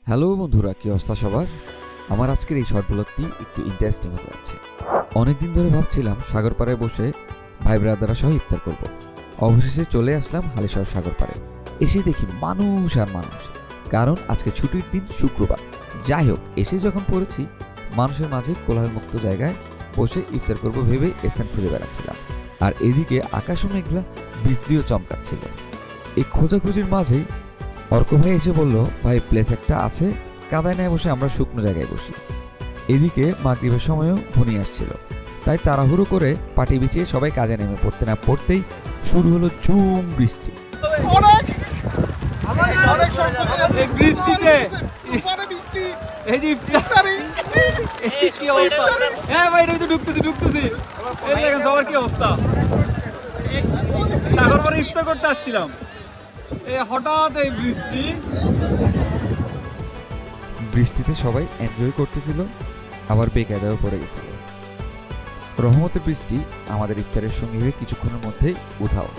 Hello বন্ধুরা, কি অবস্থা সবার? আমার আজকের এই শর্ট ব্লগটি একটু ইন্টারেস্টিং হতে যাচ্ছে। অনেকদিন ধরে ভাবছিলাম সাগর পাড়ে বসে ভাই ব্রাদাররা সহ ইফতার করব। অবশেষে চলে আসলাম হালিশহর সাগর পাড়ে। এসে দেখি মানুষ আর মানুষ, কারণ আজকে ছুটির দিন, শুক্রবার। যাই হোক, এসে যখন পড়েছি মানুষের মাঝে কোলাহলমুক্ত জায়গায় বসে ইফতার করব ভেবে স্থান খুঁজে বেড়াচ্ছিলাম। আর এদিকে আকাশও মেঘলা, বিজলিও চমকাচ্ছিল। এই খোঁজাখুঁজির মাঝেই অর্ক ভাই এসে বলল, ভাই প্লেস একটা আছে, কাদায় নাই বসে আমরা শুকনো জায়গায় বসি। এদিকে মাগরিবের সময়ও ঘনিয়ে আসছিল, তাই তাড়াহুড়ো করে পাটি বিছিয়ে সবাই কাজে নেমে পড়তে না পড়তেই শুরু হলো ঝুম বৃষ্টি। সাগর পাড়ে ইফতার করতে আসছিলাম, হঠাৎ এই বৃষ্টিতে সবাই এনজয় করতেছিল, আবার বেকায়দাও পড়ে গেছিল। রহমতের বৃষ্টি আমাদের ইফতারের সঙ্গী হয়ে কিছুক্ষণের মধ্যেই উধাও।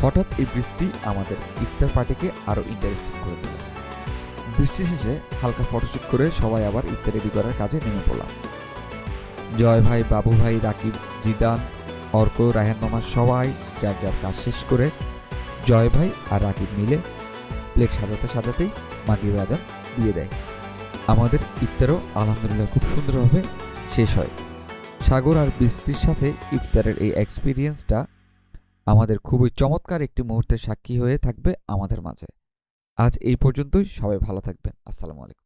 হঠাৎ এই বৃষ্টি আমাদের ইফতার পার্টিকে আরো ইন্টারেস্টিং করে দিল। বৃষ্টি শেষে হালকা ফটোশুট করে সবাই আবার ইফতার রেডি করার কাজে নেমে পড়লাম। জয় ভাই, বাবু ভাই, রাকিব, জিদান, অর্ক, রায়হান মামা সবাই যার যার কাজ শেষ করে জয় ভাই আর রাকিব মিলে প্লেট সাজাতে সাজাতেই মাগরিবের আজান দিয়ে দেয়। আমাদের ইফতারও আলহামদুলিল্লাহ খুব সুন্দরভাবে শেষ হয়। সাগর আর বৃষ্টির সাথে ইফতারের এই এক্সপিরিয়েন্সটা আমাদের খুবই চমৎকার একটি মুহূর্তের সাক্ষী হয়ে থাকবে আমাদের মাঝে। আজ এই পর্যন্তই, সবাই ভালো থাকবেন। আসসালামু আলাইকুম।